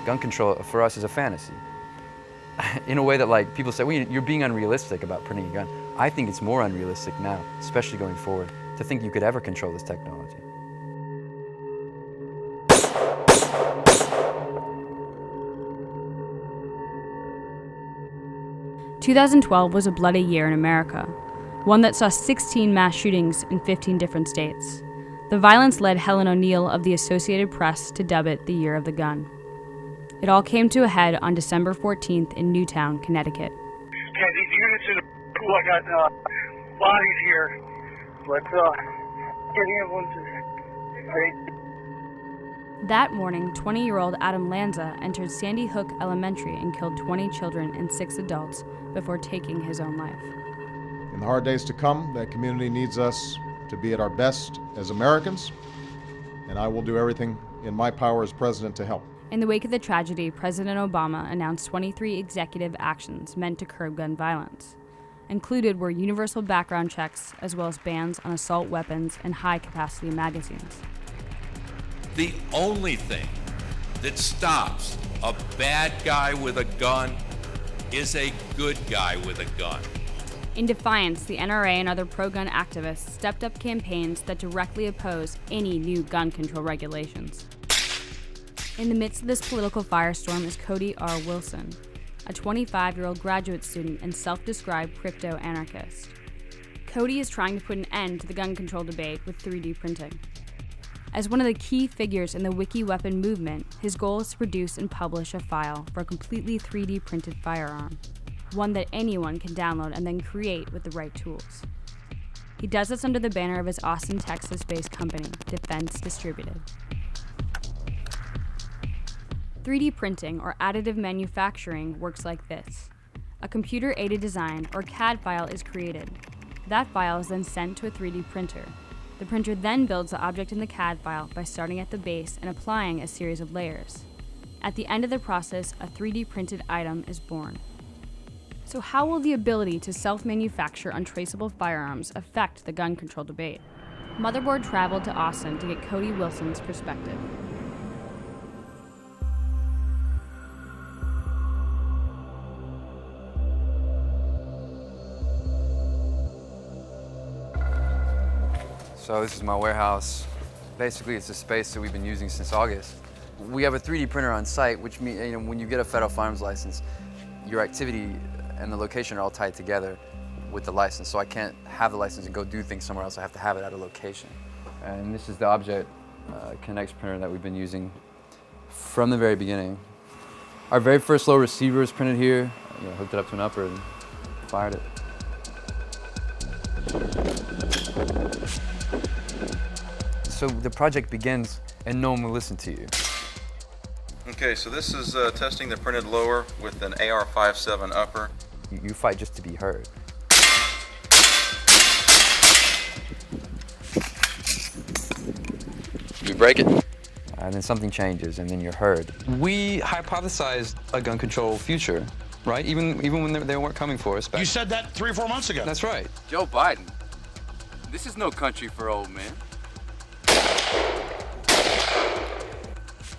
gun control for us is a fantasy. In a way that like people say, well, you're being unrealistic about printing a gun. I think it's more unrealistic now, especially going forward, to think you could ever control this technology. "2012 was a bloody year in America, one that saw 16 mass shootings in 15 different states. The violence led Helen O'Neill of the Associated Press to dub it the Year of the Gun. It all came to a head on December 14th in Newtown, Connecticut. Yeah, these units in the pool, I got bodies here. Let's get ambulances. That morning, 20-year-old Adam Lanza entered Sandy Hook Elementary and killed 20 children and 6 adults before taking his own life. In the hard days to come, that community needs us to be at our best as Americans, and I will do everything in my power as president to help. In the wake of the tragedy, President Obama announced 23 executive actions meant to curb gun violence. Included were universal background checks, as well as bans on assault weapons and high-capacity magazines. The only thing that stops a bad guy with a gun is a good guy with a gun. In defiance, the NRA and other pro-gun activists stepped up campaigns that directly oppose any new gun control regulations. In the midst of this political firestorm is Cody R. Wilson, a 25-year-old graduate student and self-described crypto-anarchist. Cody is trying to put an end to the gun control debate with 3D printing. As one of the key figures in the wiki weapon movement, his goal is to produce and publish a file for a completely 3D printed firearm, one that anyone can download and then create with the right tools. He does this under the banner of his Austin, Texas-based company, Defense Distributed. 3D printing, or additive manufacturing, works like this. A computer-aided design, or CAD file, is created. That file is then sent to a 3D printer. The printer then builds the object in the CAD file by starting at the base and applying a series of layers. At the end of the process, a 3D printed item is born. So how will the ability to self-manufacture untraceable firearms affect the gun control debate? Motherboard traveled to Austin to get Cody Wilson's perspective. So this is my warehouse. Basically, it's a space that we've been using since August. We have a 3D printer on site, which means when you get a federal firearms license, your activity and the location are all tied together with the license. So I can't have the license and go do things somewhere else. I have to have it at a location. And this is the Object Connect printer that we've been using from the very beginning. Our very first low receiver is printed here. Hooked it up to an upper and fired it. So the project begins and no one will listen to you. Okay, so this is testing the printed lower with an AR-57 upper. You fight just to be heard. You break it, and then something changes, and then you're heard. We hypothesized a gun control future, right? Even when they weren't coming for us. You said that 3 or 4 months ago. That's right. Joe Biden, this is no country for old men.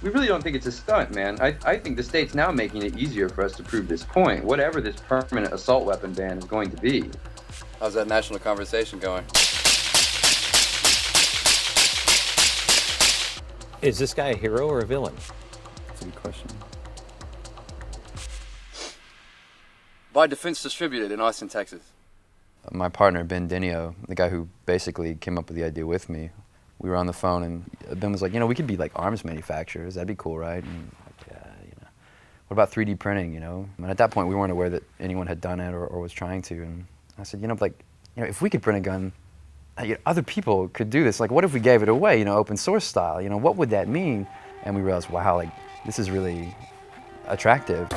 We really don't think it's a stunt, man. I think the state's now making it easier for us to prove this point, whatever this permanent assault weapon ban is going to be. How's that national conversation going? Is this guy a hero or a villain? That's a good question. By Defense Distributed in Austin, Texas. My partner, Ben Denio, the guy who basically came up with the idea with me, we were on the phone and Ben was like, we could be like arms manufacturers. That'd be cool, right? And like, what about 3D printing, And at that point, we weren't aware that anyone had done it or was trying to. And I said, if we could print a gun, other people could do this. Like, what if we gave it away, open source style? What would that mean? And we realized, wow, this is really attractive.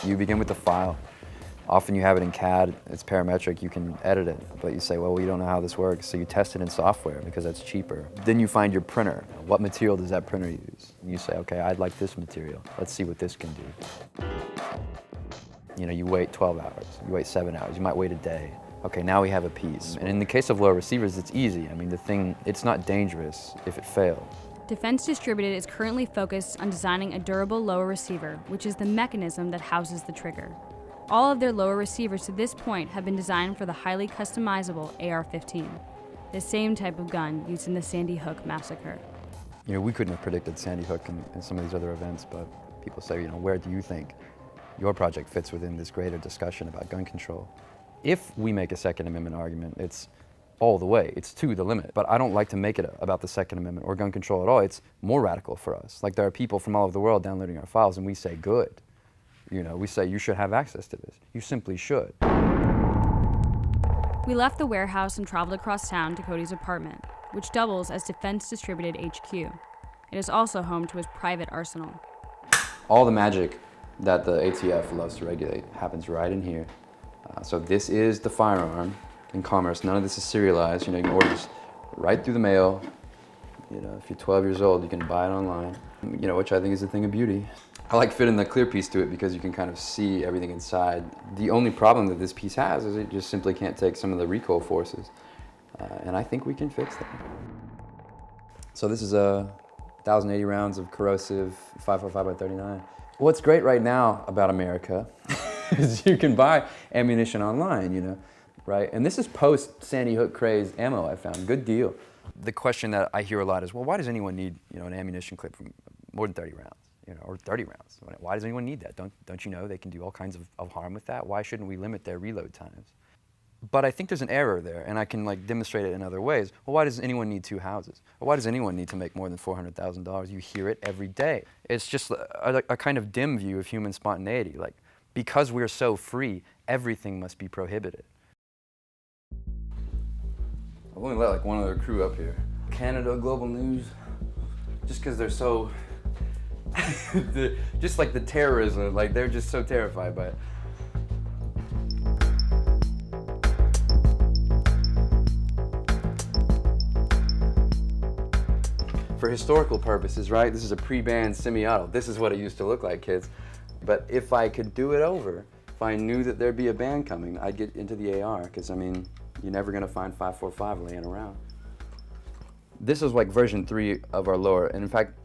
You begin with the file. Often you have it in CAD, it's parametric, you can edit it, but you say, well, you don't know how this works, so you test it in software because that's cheaper. Then you find your printer. What material does that printer use? And you say, okay, I'd like this material. Let's see what this can do. You wait 12 hours, you wait 7 hours, you might wait a day. Okay, now we have a piece. And in the case of low receivers, it's easy. I mean, it's not dangerous if it fails. Defense Distributed is currently focused on designing a durable lower receiver, which is the mechanism that houses the trigger. All of their lower receivers to this point have been designed for the highly customizable AR-15, the same type of gun used in the Sandy Hook massacre. You know, we couldn't have predicted Sandy Hook and some of these other events, but people say, you know, where do you think your project fits within this greater discussion about gun control? If we make a Second Amendment argument, it's all the way, it's to the limit. But I don't like to make it about the Second Amendment or gun control at all. It's more radical for us. Like, there are people from all over the world downloading our files, and we say, good. You know, we say you should have access to this. You simply should. We left the warehouse and traveled across town to Cody's apartment, which doubles as Defense Distributed HQ. It is also home to his private arsenal. All the magic that the ATF loves to regulate happens right in here. So this is the firearm in commerce. None of this is serialized. You know, you can order this right through the mail. You know, if you're 12 years old, you can buy it online. You know, which I think is a thing of beauty. I like fitting the clear piece to it because you can kind of see everything inside. The only problem that this piece has is it just simply can't take some of the recoil forces. And I think we can fix that. So this is 1,080 rounds of corrosive 5.45x39. What's great right now about America is you can buy ammunition online, you know, right? And this is post Sandy Hook craze ammo, I found. Good deal. The question that I hear a lot is, well, why does anyone need, you know, an ammunition clip from more than 30 rounds, you know, or 30 rounds? Why does anyone need that? Don't you know they can do all kinds of harm with that? Why shouldn't we limit their reload times? But I think there's an error there, and I can like demonstrate it in other ways. Well, why does anyone need 2 houses? Or why does anyone need to make more than $400,000? You hear it every day. It's just a kind of dim view of human spontaneity. Like, because we're so free, everything must be prohibited. I've only let like one other crew up here. Canada Global News, just because they're so, just like the terrorism, like they're just so terrified by it. For historical purposes, right, this is a pre-band semi-auto. This is what it used to look like, kids. But if I could do it over, if I knew that there'd be a band coming, I'd get into the AR, because I mean, you're never gonna find 5.45 laying around. This is like version 3 of our lower, and in fact,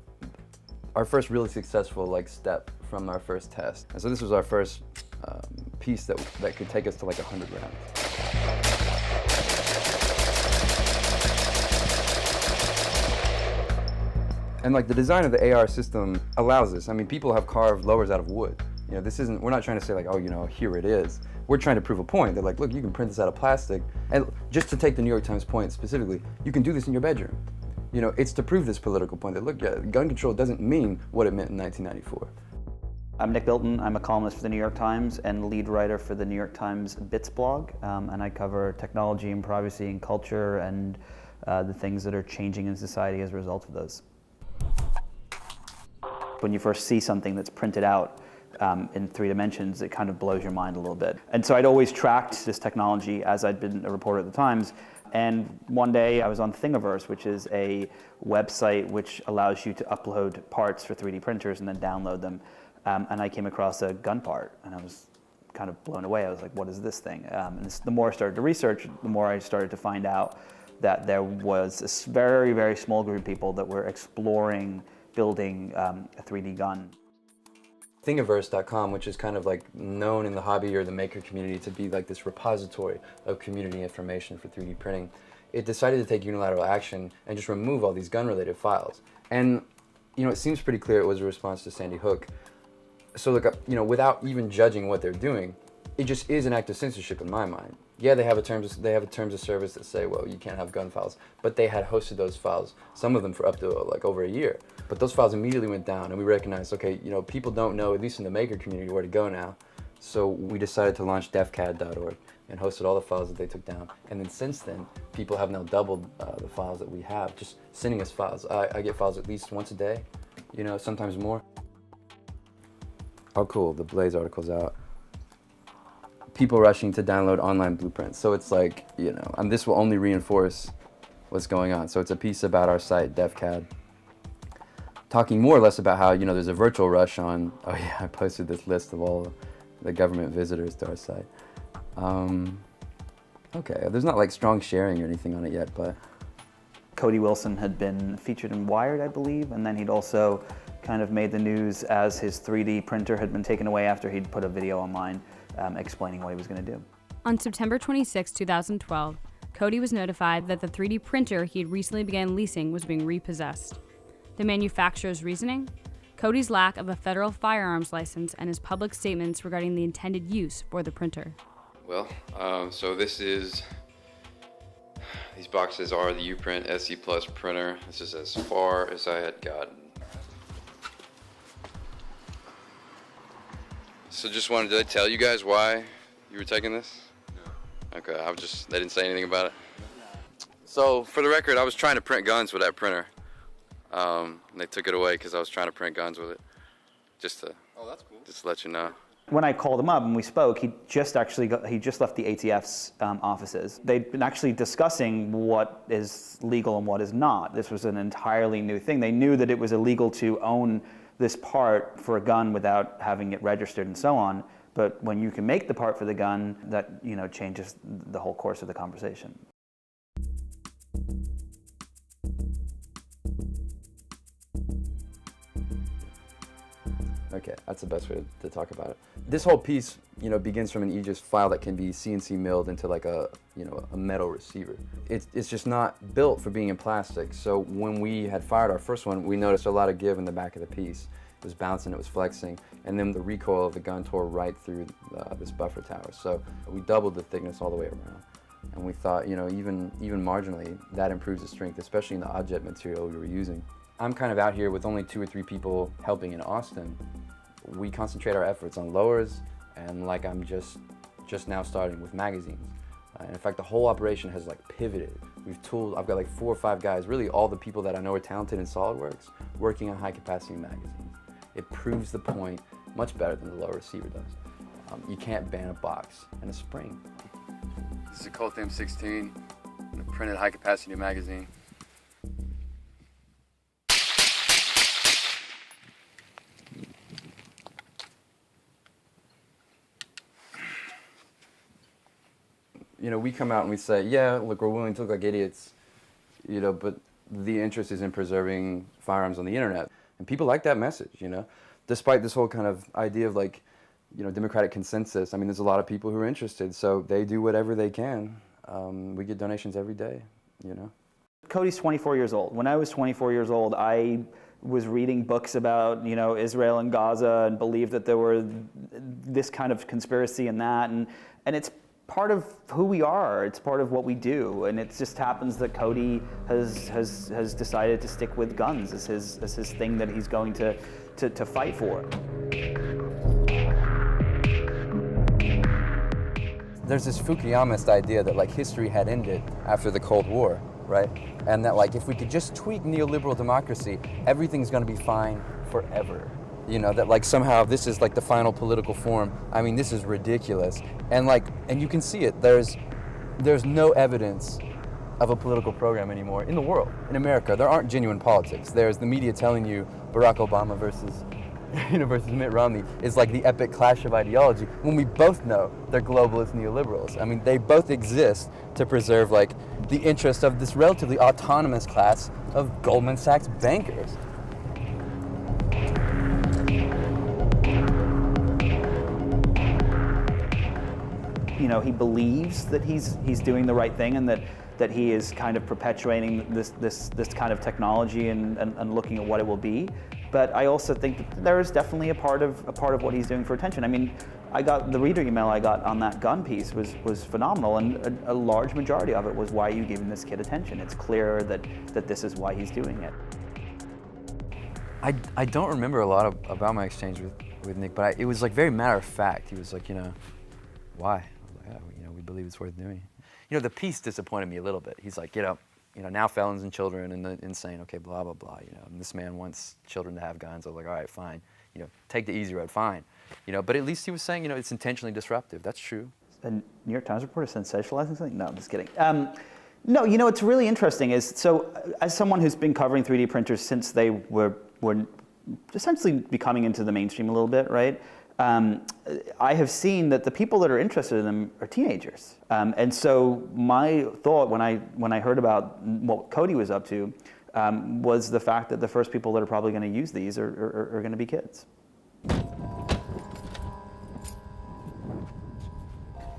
our first really successful like step from our first test. And so this was our first piece that could take us to like 100 rounds. And like the design of the AR system allows this. I mean, people have carved lowers out of wood. You know, this isn't, we're not trying to say like, oh, you know, here it is. We're trying to prove a point. They're like, look, you can print this out of plastic. And just to take the New York Times point specifically, you can do this in your bedroom. You know, it's to prove this political point that, look, gun control doesn't mean what it meant in 1994. I'm Nick Bilton. I'm a columnist for the New York Times and lead writer for the New York Times Bits blog. And I cover technology and privacy and culture and the things that are changing in society as a result of those. When you first see something that's printed out in 3 dimensions, it kind of blows your mind a little bit. And so I'd always tracked this technology as I'd been a reporter at the Times. And one day I was on Thingiverse, which is a website which allows you to upload parts for 3D printers and then download them. And I came across a gun part, and I was kind of blown away. I was like, what is this thing? And the more I started to research, the more I started to find out that there was this very, very small group of people that were exploring building a 3D gun. Thingiverse.com, which is kind of like known in the hobby or the maker community to be like this repository of community information for 3D printing, it decided to take unilateral action and just remove all these gun-related files. And, you know, it seems pretty clear it was a response to Sandy Hook. So look, you know, without even judging what they're doing, it just is an act of censorship in my mind. Yeah, they have a terms of service that say, well, you can't have gun files, but they had hosted those files, some of them for up to like over a year. But those files immediately went down, and we recognized, okay, you know, people don't know, at least in the maker community, where to go now. So we decided to launch defcad.org and hosted all the files that they took down. And then since then, people have now doubled the files that we have, just sending us files. I get files at least once a day, you know, sometimes more. Oh, cool, the Blaze article's out. People rushing to download online blueprints. So it's like, you know, and this will only reinforce what's going on. So it's a piece about our site, defcad, talking more or less about how, you know, there's a virtual rush on, oh yeah, I posted this list of all the government visitors to our site. Okay, there's not like strong sharing or anything on it yet, but... Cody Wilson had been featured in Wired, I believe, and then he'd also kind of made the news as his 3D printer had been taken away after he'd put a video online explaining what he was going to do. On September 26, 2012, Cody was notified that the 3D printer he had recently began leasing was being repossessed. The manufacturer's reasoning? Cody's lack of a federal firearms license and his public statements regarding the intended use for the printer. Well, so this is... These boxes are the Uprint SE Plus printer. This is as far as I had gotten. So just wanted to tell you guys why you were taking this? No. Okay, they didn't say anything about it? No. So for the record, I was trying to print guns with that printer. And they took it away because I was trying to print guns with it. Just to, that's cool. Just to let you know. When I called him up and we spoke, he just left the ATF's offices. They'd been actually discussing what is legal and what is not. This was an entirely new thing. They knew that it was illegal to own this part for a gun without having it registered and so on. But when you can make the part for the gun, that changes the whole course of the conversation. Okay, that's the best way to talk about it. This whole piece, begins from an Aegis file that can be CNC milled into like a metal receiver. It's just not built for being in plastic. So when we had fired our first one, we noticed a lot of give in the back of the piece. It was bouncing, it was flexing, and then the recoil of the gun tore right through this buffer tower. So we doubled the thickness all the way around. And we thought, even marginally, that improves the strength, especially in the object material we were using. I'm kind of out here with only 2 or 3 people helping in Austin. We concentrate our efforts on lowers, and like I'm just now starting with magazines. And in fact, the whole operation has pivoted. I've got 4 or 5 guys, really all the people that I know are talented in SolidWorks, working on high capacity magazines. It proves the point much better than the lower receiver does. You can't ban a box and a spring. This is a Colt M16, a printed high capacity magazine. We come out and we say, yeah, look, we're willing to look like idiots, but the interest is in preserving firearms on the internet. And people like that message, despite this whole kind of idea of democratic consensus. I mean, there's a lot of people who are interested, so they do whatever they can. We get donations every day, Cody's 24 years old. When I was 24 years old, I was reading books about, Israel and Gaza and believed that there were this kind of conspiracy and that, and it's part of who we are. It's part of what we do, and it just happens that Cody has decided to stick with guns as his thing that he's going to fight for. There's this Fukuyamist idea that history had ended after the Cold War, right? And that if we could just tweak neoliberal democracy, everything's going to be fine forever. That somehow this is the final political form. I mean, this is ridiculous. And you can see it. There's no evidence of a political program anymore in the world. In America, there aren't genuine politics. There's the media telling you Barack Obama versus Mitt Romney is the epic clash of ideology, when we both know they're globalist neoliberals. I mean, they both exist to preserve the interest of this relatively autonomous class of Goldman Sachs bankers. He believes that he's doing the right thing, and that he is kind of perpetuating this kind of technology and looking at what it will be. But I also think that there is definitely a part of what he's doing for attention. I mean, the reader email I got on that gun piece was phenomenal, and a large majority of it was, why are you giving this kid attention? It's clear that this is why he's doing it. I don't remember a lot about my exchange with Nick, but it was very matter of fact. He was why? We believe it's worth doing. The piece disappointed me a little bit. He's now felons and children and the insane, okay, blah, blah, blah, and this man wants children to have guns. I was all right, fine, take the easy road, fine. But at least he was saying, it's intentionally disruptive. That's true. A New York Times reporter sensationalizing something? No, I'm just kidding. No, what's really interesting is, so as someone who's been covering 3D printers since they were essentially becoming into the mainstream a little bit, right? I have seen that the people that are interested in them are teenagers. And so my thought when I heard about what Cody was up to was the fact that the first people that are probably going to use these are going to be kids.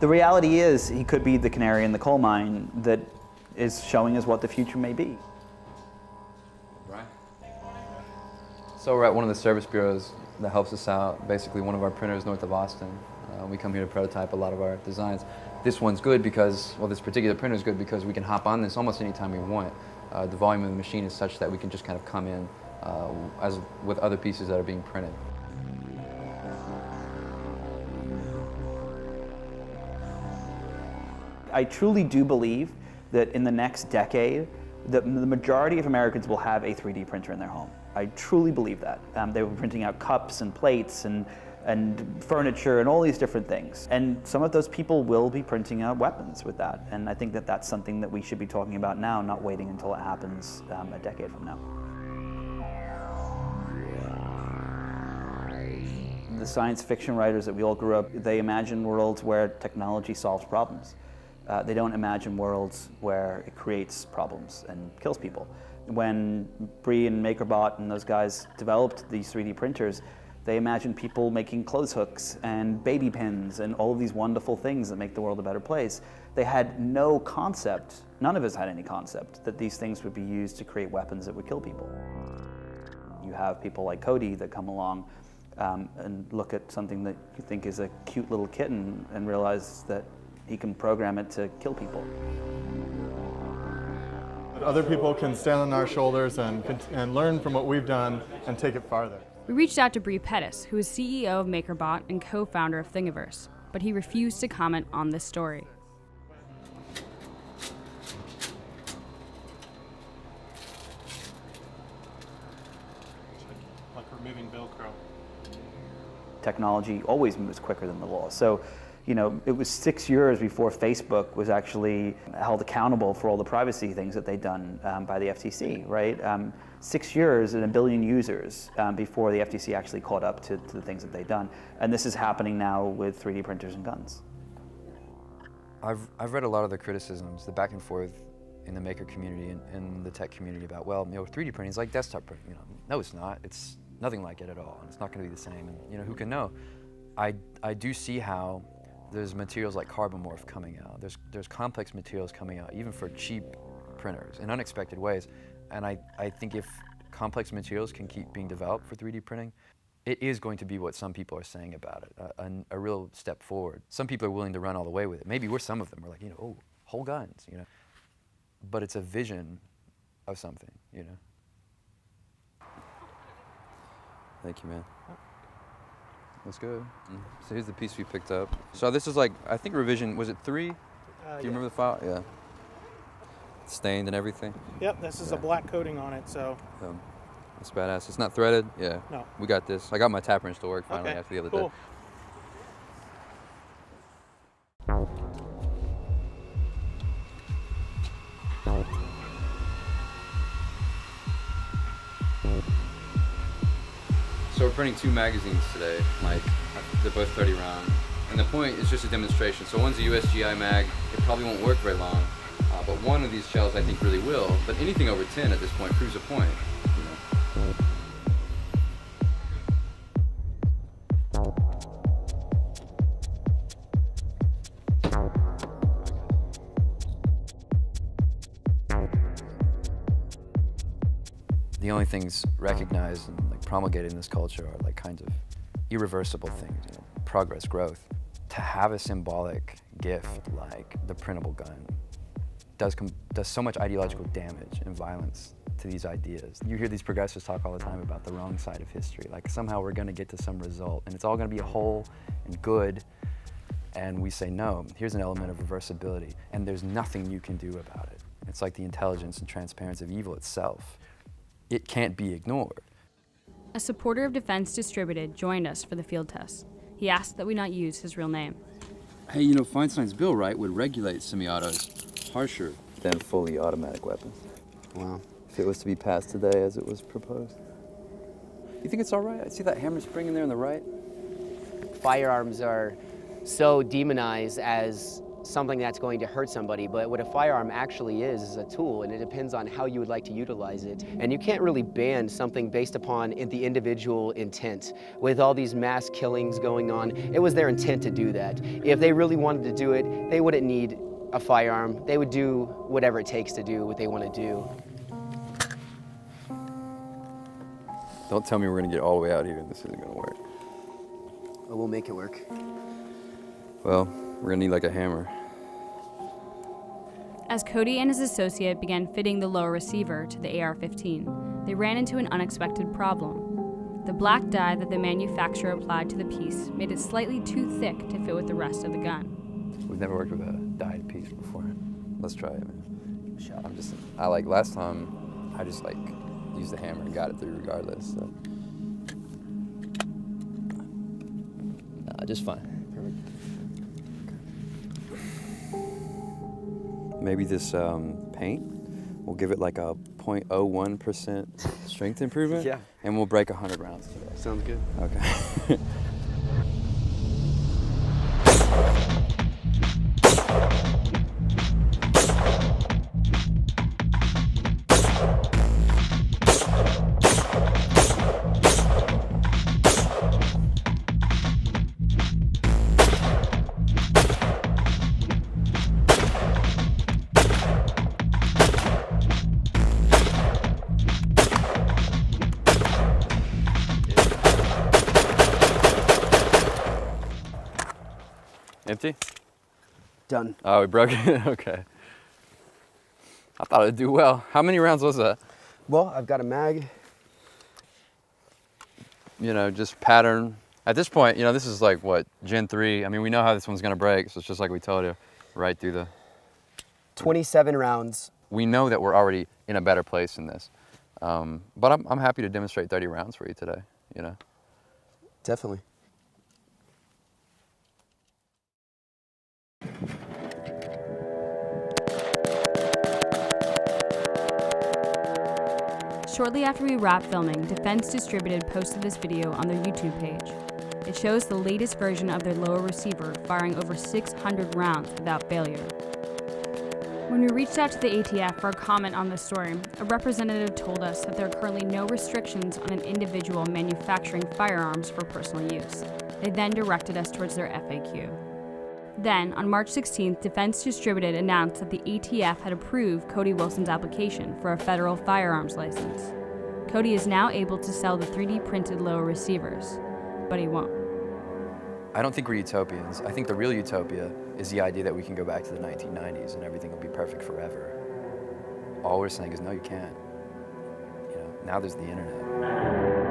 The reality is he could be the canary in the coal mine that is showing us what the future may be. Right. So we're at one of the service bureaus that helps us out. Basically, one of our printers north of Austin. We come here to prototype a lot of our designs. This one's good because, well, this particular printer is good because we can hop on this almost anytime we want. The volume of the machine is such that we can just kind of come in as with other pieces that are being printed. I truly do believe that in the next decade, the majority of Americans will have a 3D printer in their home. I truly believe that. They will be printing out cups and plates and furniture and all these different things. And some of those people will be printing out weapons with that. And I think that that's something that we should be talking about now, not waiting until it happens a decade from now. The science fiction writers that we all grew up, they imagine worlds where technology solves problems. They don't imagine worlds where it creates problems and kills people. When Bree and MakerBot and those guys developed these 3D printers, they imagined people making clothes hooks and baby pins and all of these wonderful things that make the world a better place. They had no concept, none of us had any concept, that these things would be used to create weapons that would kill people. You have people like Cody that come along and look at something that you think is a cute little kitten and realize that he can program it to kill people. Other people can stand on our shoulders and learn from what we've done and take it farther. We reached out to Bree Pettis, who is CEO of MakerBot and co-founder of Thingiverse, but he refused to comment on this story. Like removing Velcro. Technology always moves quicker than the law. So, you know, it was 6 years before Facebook was actually held accountable for all the privacy things that they'd done by the FTC, right? 6 years and 1 billion users before the FTC actually caught up to the things that they'd done. And this is happening now with 3D printers and guns. I've read a lot of the criticisms, the back and forth in the maker community and the tech community about, well, you know, 3D printing is like desktop printing. You know, no, it's not. It's nothing like it at all, and it's not going to be the same. And you know, who can know? I do see how there's materials like carbon morph coming out. There's complex materials coming out, even for cheap printers, in unexpected ways. And I think if complex materials can keep being developed for 3D printing, it is going to be what some people are saying about it, a real step forward. Some people are willing to run all the way with it. Maybe we're some of them. We're like, you know, oh, whole guns, you know. But it's a vision of something, you know. Thank you, man. That's good. So here's the piece we picked up. So this is like, I think revision, was it 3? Do you remember the file? Yeah. Stained and everything? Yep, this is a black coating on it, so. That's badass. It's not threaded? Yeah. No. We got this. I got my tap wrench to work finally after the other day. So we're printing 2 magazines today, Mike. They're both 30 round. And the point is just a demonstration. So one's a USGI mag. It probably won't work very long. But one of these shells I think really will. But anything over 10 at this point proves a point. You know? The only things recognized and like promulgated in this culture are like kinds of irreversible things, you know, progress, growth. To have a symbolic gift like the printable gun does so much ideological damage and violence to these ideas. You hear these progressives talk all the time about the wrong side of history, like somehow we're gonna get to some result and it's all gonna be whole and good, and we say no, here's an element of reversibility and there's nothing you can do about it. It's like the intelligence and transparency of evil itself. It can't be ignored. A supporter of Defense Distributed joined us for the field test. He asked that we not use his real name. Hey, you know, Feinstein's bill, right, would regulate semi-autos harsher than fully automatic weapons. Wow. If it was to be passed today as it was proposed. You think it's all right? I see that hammer spring in there on the right. firearms are so demonized as something that's going to hurt somebody, but what a firearm actually is a tool, and it depends on how you would like to utilize it. And you can't really ban something based upon the individual intent. With all these mass killings going on, it was their intent to do that. If they really wanted to do it, they wouldn't need a firearm. They would do whatever it takes to do what they want to do. Don't tell me we're gonna get all the way out here and this isn't gonna work. But we'll make it work. Well, we're gonna need like a hammer. As Cody and his associate began fitting the lower receiver to the AR-15, they ran into an unexpected problem. The black dye that the manufacturer applied to the piece made it slightly too thick to fit with the rest of the gun. We've never worked with a dyed piece before. Let's try it, man. Last time, I just used the hammer and got it through regardless, so. Nah, just fine. Maybe this paint, we'll give it like a 0.01% strength improvement. Yeah. And we'll break 100 rounds today. Sounds good. Okay. Empty? Done. Oh, we broke it? Okay. I thought it'd do well. How many rounds was that? Well, I've got a mag. You know, just pattern. At this point, you know, this is like, what, Gen 3? I mean, we know how this one's gonna break, so it's just like we told you, right through the... 27 rounds. We know that we're already in a better place in this. But I'm happy to demonstrate 30 rounds for you today, you know? Definitely. Shortly after we wrapped filming, Defense Distributed posted this video on their YouTube page. It shows the latest version of their lower receiver firing over 600 rounds without failure. When we reached out to the ATF for a comment on this story, a representative told us that there are currently no restrictions on an individual manufacturing firearms for personal use. They then directed us towards their FAQ. Then, on March 16th, Defense Distributed announced that the ATF had approved Cody Wilson's application for a federal firearms license. Cody is now able to sell the 3D printed lower receivers, but he won't. I don't think we're utopians. I think the real utopia is the idea that we can go back to the 1990s and everything will be perfect forever. All we're saying is, no, you can't. You know, now there's the internet.